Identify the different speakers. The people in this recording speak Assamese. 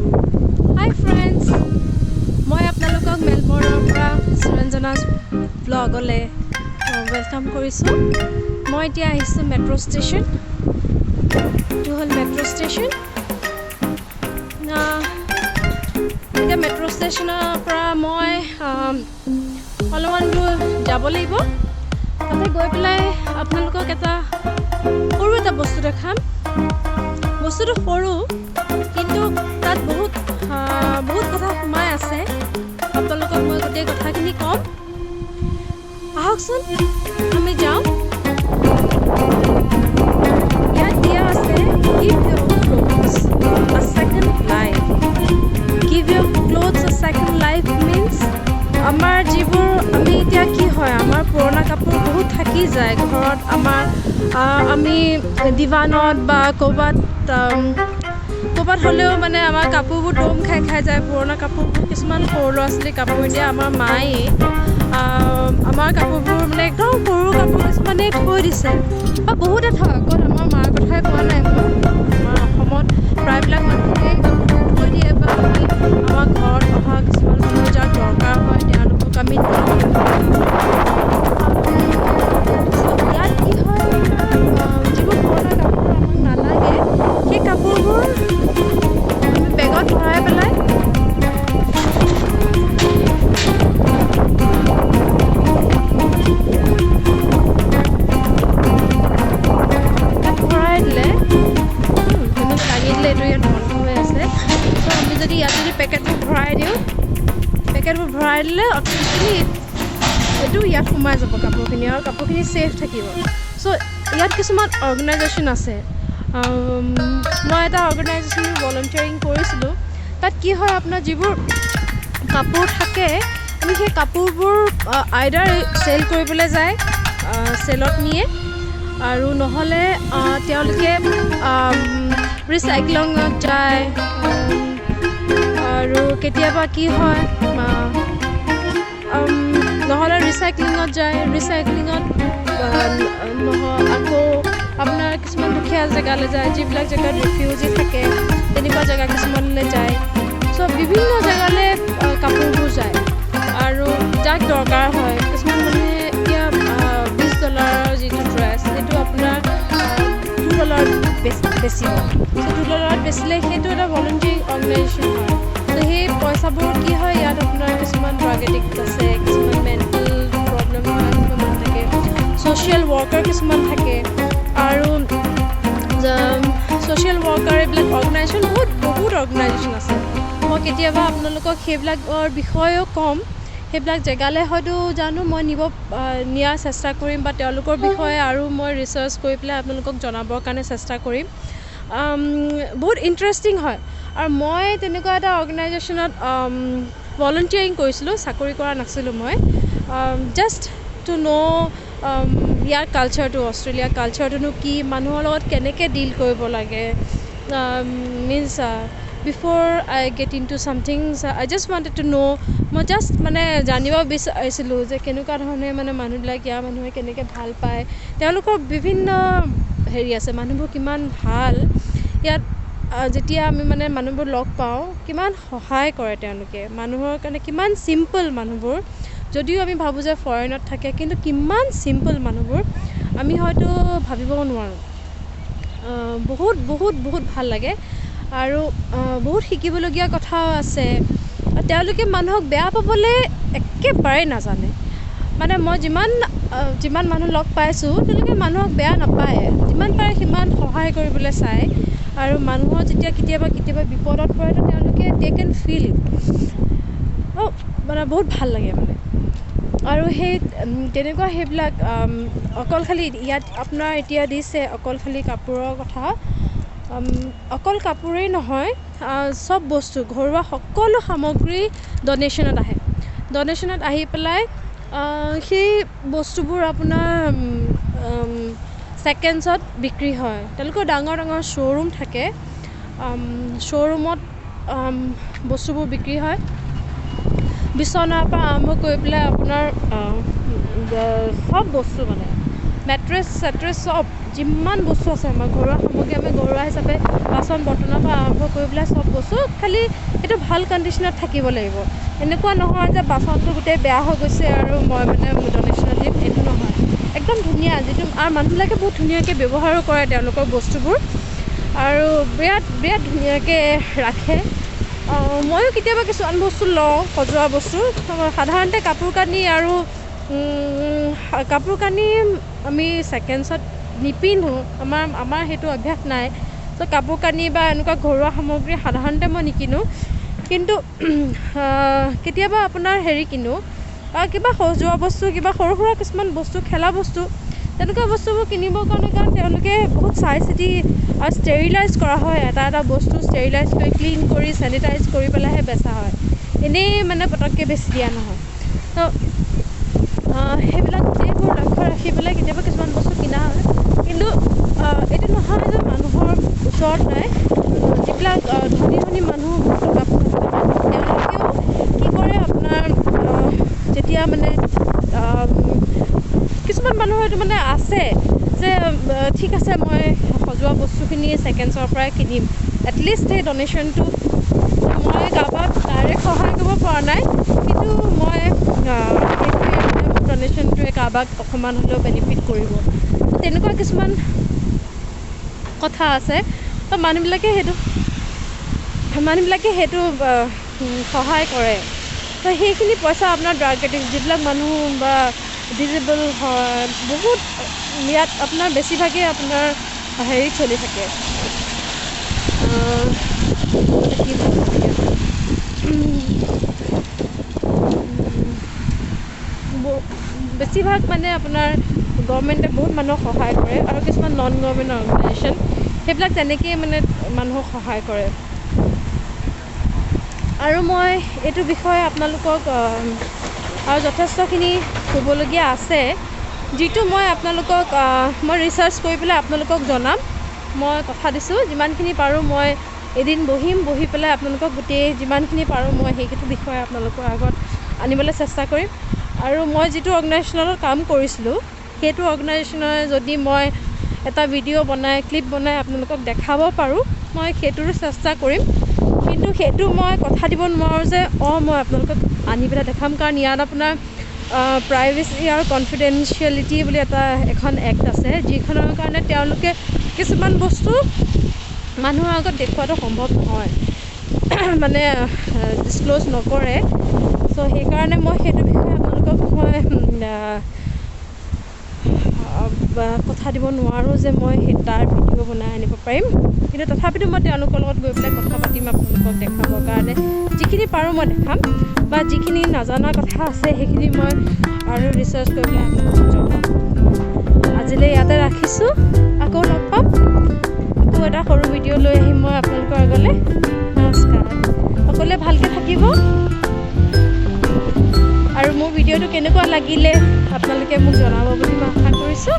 Speaker 1: Hi friends, মই আপোনালোকক মেলবৰ্ণৰ পৰা সুৰঞ্জনা ব্লগলৈ ৱেলকাম কৰিছোঁ। মই এতিয়া আহিছোঁ মেট্ৰ' ষ্টেচন। এইটো হ'ল মেট্ৰ' ষ্টেচন। এতিয়া মেট্ৰ' ষ্টেচনৰ পৰা মই অলপমান দূৰ যাব লাগিব। তাতে গৈ পেলাই আপোনালোকক সৰু এটা বস্তু দেখাম। বস্তুটো সৰু, কিন্তু তাত বহুত কথা সোমাই আছে। আপোনালোকক মই গোটেই কথাখিনি ক'ম। আহকচোন আমি যাওঁ। ইয়াত দিয়া আছে give your clothes a second life. Give your clothes a second life means আমাৰ যিবোৰ আমি এতিয়া কি হয়, আমাৰ পুৰণা কাপোৰ বহুত থাকি যায় ঘৰত। আমি দিৱানত বা ক'ৰবাত হ'লেও মানে আমাৰ কাপোৰবোৰ দম খাই যায়। পুৰণা কাপোৰবোৰ, কিছুমান সৰু ল'ৰা ছোৱালীৰ কাপোৰ, এতিয়া আমাৰ মায়ে আমাৰ কাপোৰবোৰ মানে একদম সৰু কাপোৰ কিছুমানে থৈ দিছে, বা বহুতে থয়। অকল আমাৰ মাৰ কথাই কোৱা নাই, মই আমাৰ অসমত প্ৰায়বিলাক মানুহে কাপোৰবোৰ থৈ দিয়ে, বা আমাৰ ঘৰত অহা কিছুমান মানুহ যাৰ দৰকাৰ হয় তেওঁলোকক আমি ইয়াত কি হয়, যিবোৰ পুৰণা কাপোৰ আমাক নালাগে সেই কাপোৰবোৰ আমি বেগত ভৰাই পেলাই দিলে দাঙি দিলে এইটো ইয়াত বন্ধ হৈ আছে। চ' আমি যদি ইয়াত পেকেটবোৰ ভৰাই দিওঁ, পেকেটবোৰ ভৰাই দিলে অট'মেটিকেলি এইটো ইয়াত সোমাই যাব কাপোৰখিনি, আৰু কাপোৰখিনি ছেফ থাকিব। চ' ইয়াত কিছুমান অৰ্গেনাইজেশ্যন আছে। মই এটা অৰ্গেনাইজেশ্যনত ভলণ্টিয়াৰিং কৰিছিলোঁ। তাত কি হয়, আপোনাৰ যিবোৰ কাপোৰ থাকে, আমি সেই কাপোৰবোৰ আইদাৰ চেল কৰিবলৈ যায়, চেলত নিয়ে, আৰু নহ'লে তেওঁলোকে ৰিচাইক্লিঙত যায়। আৰু কেতিয়াবা কি হয়, নহ'লে ৰিচাইক্লিঙত যায়, আকৌ আপোনাৰ কিছুমান দুখীয়া জেগালৈ যায়, যিবিলাক জেগাত ৰিফিউজি থাকে তেনেকুৱা জেগা কিছুমানলৈ যায়। চ' বিভিন্ন জেগালৈ কাপোৰবোৰ যায়, আৰু যাক দৰকাৰ হয়। কিছুমান মানুহে এতিয়া $20 যিটো ড্ৰেছ, সেইটো আপোনাৰ $2 বেচিব। চ' $2 বেচিলে সেইটো এটা ভলণ্টিয়াৰিং অৰ্গেনাইজেশ্যন হয়। ত' সেই পইচাবোৰ কি হয়, ইয়াত আপোনাৰ কিছুমান ড্ৰাগ এডিক্ট আছে, কিছুমান মেণ্টেল প্ৰব্লেম থকা কিছুমান থাকে, ছ'চিয়েল ৱৰ্কাৰ কিছুমান থাকে, আৰু ছ'চিয়েল ৱৰ্কাৰ এইবিলাক অৰ্গেনাইজেশ্যন বহুত অৰ্গেনাইজেশ্যন আছে। মই কেতিয়াবা আপোনালোকক সেইবিলাকৰ বিষয়েও ক'ম। সেইবিলাক জেগালৈ হয়তো জানো মই নিয়াৰ চেষ্টা কৰিম, বা তেওঁলোকৰ বিষয়ে আৰু মই ৰিচাৰ্চ কৰি পেলাই আপোনালোকক জনাবৰ কাৰণে চেষ্টা কৰিম। বহুত ইণ্টাৰেষ্টিং হয়। আৰু মই তেনেকুৱা এটা অৰ্গেনাইজেশ্যনত ভলণ্টিয়াৰিং কৰিছিলোঁ, চাকৰি কৰা নাছিলোঁ মই। জাষ্ট টু ন' ইয়াৰ কালচাৰটো, অষ্ট্ৰেলিয়াৰ কালচাৰটোনো কি, মানুহৰ লগত কেনেকৈ ডিল কৰিব লাগে। Means before I get into something I just wanted to know'. মই জাষ্ট মানে জানিব বিচাৰিছিলোঁ যে কেনেকুৱা ধৰণে মানে মানুহবিলাক, ইয়াৰ মানুহে কেনেকৈ ভাল পায়, তেওঁলোকৰ বিভিন্ন আছে, মানুহবোৰ কিমান ভাল। ইয়াত যেতিয়া আমি মানে মানুহবোৰ লগ পাওঁ, কিমান সহায় কৰে তেওঁলোকে, মানুহৰ কাৰণে কিমান চিম্পল মানুহবোৰ। যদিও আমি ভাবোঁ যে ফৰেইনত থাকে, কিন্তু কিমান চিম্পল মানুহবোৰ আমি হয়তো ভাবিবও নোৱাৰোঁ। বহুত ভাল লাগে, আৰু বহুত শিকিবলগীয়া কথাও আছে। তেওঁলোকে মানুহক বেয়া পাবলৈ একেবাৰে নাজানে। মানে মই যিমান মানুহ লগ পাইছোঁ, তেওঁলোকে মানুহক বেয়া নাপায়, যিমান পাৰে সিমান সহায় কৰিবলৈ চায়। আৰু মানুহৰ যেতিয়া কেতিয়াবা বিপদত পৰে, তো তেওঁলোকে দে কেন ফিল মানে বহুত ভাল লাগে মানে। আৰু তেনেকুৱা সেইবিলাক অকল খালি ইয়াত আপোনাৰ এতিয়া দিছে অকল খালি কাপোৰৰ কথা। অকল কাপোৰেই নহয়, চব বস্তু, ঘৰুৱা সকলো সামগ্ৰী ডনেশ্যনত আহি পেলাই সেই বস্তুবোৰ আপোনাৰ ছেকেণ্ডছত বিক্ৰী হয়। তেওঁলোকৰ ডাঙৰ শ্ব'ৰুম থাকে, শ্ব'ৰুমত বস্তুবোৰ বিক্ৰী হয়। বিচনাৰ পৰা আৰম্ভ কৰি পেলাই আপোনাৰ চব বস্তু, মানে মেট্ৰেছ চব যিমান বস্তু আছে আমাৰ ঘৰুৱা সামগ্ৰী, আমি ঘৰুৱা হিচাপে বাচন বৰ্তনৰ পৰা আৰম্ভ কৰি পেলাই চব বস্তু খালি সেইটো ভাল কণ্ডিশ্যনত থাকিব লাগিব। এনেকুৱা নহয় যে বাচনটো গোটেই বেয়া হৈ গৈছে আৰু মই মানে ডনেশ্যনত দিম, সেইটো নহয়। একদম ধুনীয়া, যিটো আৰু মানুহবিলাকে বহুত ধুনীয়াকৈ ব্যৱহাৰো কৰে তেওঁলোকৰ বস্তুবোৰ আৰু বিৰাট বিৰাট ধুনীয়াকৈ ৰাখে। ময়ো কেতিয়াবা কিছুমান বস্তু লওঁ, সজোৱা বস্তু। সাধাৰণতে কাপোৰ কানি আমি ছেকেণ্ডছত নিপিন্ধোঁ, আমাৰ সেইটো অভ্যাস নাই। ত' কাপোৰ কানি বা এনেকুৱা ঘৰুৱা সামগ্ৰী সাধাৰণতে মই নিকিনো, কিন্তু কেতিয়াবা আপোনাৰ কিনো কিবা সজোৱা বস্তু, কিবা সৰু সুৰা কিছুমান বস্তু, খেলা বস্তু, তেনেকুৱা বস্তুবোৰ কিনিবৰ কাৰণে, কাৰণ তেওঁলোকে বহুত চাই চিতি আৰু ষ্টেৰিলাইজ কৰা হয়। এটা এটা বস্তু ষ্টেৰিলাইজ কৰি ক্লিন কৰি চেনিটাইজ কৰি পেলাইহে বেচা হয়, এনেই মানে পটককৈ বেচি দিয়া নহয়। ত' সেইবিলাক গোটেইবোৰ লক্ষ্য ৰাখি পেলাই কেতিয়াবা কিছুমান বস্তু কিনা হয়। কিন্তু এইটো নহয় যে মানুহৰ ওচৰত নাই। যিবিলাক ধনী ধনী মানুহ, টকা পইচা থকা মানুহ, তেওঁলোকেও কি কৰে আপোনাৰ যেতিয়া মানে কিছুমান মানুহৰ এইটো মানে আছে যে ঠিক আছে মই সজোৱা বস্তুখিনি ছেকেণ্ডছৰ পৰাই কিনিম, এটলিষ্ট সেই ডনেশ্যনটো মই কাৰোবাক ডাইৰেক্ট সহায় কৰিব পৰা নাই, কিন্তু মই সেইটোৱে মানে মোৰ ডনেশ্যনটোৱে কাৰোবাক অকণমান হ'লেও বেনিফিট কৰিব, তেনেকুৱা কিছুমান কথা আছে। তো মানুহবিলাকে সেইটো সহায় কৰে। তো সেইখিনি পইচা আপোনাৰ ড্ৰাগ এডিক্ট যিবিলাক মানুহ বা ডিজেবল হয়, বহুত ইয়াত আপোনাৰ বেছিভাগেই আপোনাৰ চলি থাকে। বেছিভাগ মানে আপোনাৰ গভৰ্ণমেণ্টে বহুত মানুহক সহায় কৰে আৰু কিছুমান নন গভৰ্ণমেণ্ট অৰ্গেনাইজেশ্যন সেইবিলাক তেনেকেই মানে মানুহক সহায় কৰে। আৰু মই এইটো বিষয়ে আপোনালোকক আৰু যথেষ্টখিনি ক'বলগীয়া আছে, যিটো মই আপোনালোকক মই ৰিচাৰ্চ কৰি পেলাই আপোনালোকক জনাম। মই কথা দিছোঁ যিমানখিনি পাৰোঁ মই এদিন বহি পেলাই আপোনালোকক গোটেই যিমানখিনি পাৰোঁ মই সেইটো বিষয়ে আপোনালোকৰ আগত আনিবলৈ চেষ্টা কৰিম। আৰু মই যিটো অৰ্গেনাইজেশ্যনৰ কাম কৰিছিলোঁ, সেইটো অৰ্গেনাইজেশ্যনৰ যদি মই এটা ভিডিঅ' বনাই ক্লিপ বনাই আপোনালোকক দেখাব পাৰোঁ, মই সেইটোৰো চেষ্টা কৰিম। কিন্তু সেইটো মই কথা দিব নোৱাৰোঁ যে মই আপোনালোকক আনি পেলাই দেখাম, কাৰণ ইয়াত আপোনাৰ প্ৰাইভেচি আৰু কনফিডেঞ্চিয়েলিটি বুলি এখন এক্ট আছে, যিখনৰ কাৰণে তেওঁলোকে কিছুমান বস্তু মানুহৰ আগত দেখুওৱাটো সম্ভৱ নহয়, মানে ডিছক্ল'জ নকৰে। চ' সেইকাৰণে মই সেইটো বিষয়ে আপোনালোকক মই কথা দিব নোৱাৰোঁ যে মই তাৰ ভিডিঅ' বনাই আনিব পাৰিম। কিন্তু তথাপিতো মই তেওঁলোকৰ লগত গৈ পেলাই কথা পাতিম আপোনালোকক দেখাবৰ কাৰণে। যিখিনি পাৰোঁ মই দেখাম, বা যিখিনি নজনা কথা আছে সেইখিনি মই আৰু ৰিচাৰ্চ কৰি পেলাই আপোনালোকক জনাম। আজিলৈ ইয়াতে ৰাখিছোঁ, আকৌ লগ পাম। আকৌ এটা সৰু ভিডিঅ' লৈ আহিম মই আপোনালোকৰ আগলৈ। নমস্কাৰ, সকলোৱে ভালকৈ থাকিব। আৰু মোৰ ভিডিঅ'টো কেনেকুৱা লাগিলে আপোনালোকে মোক জনাব বুলি মই আশা কৰিছোঁ।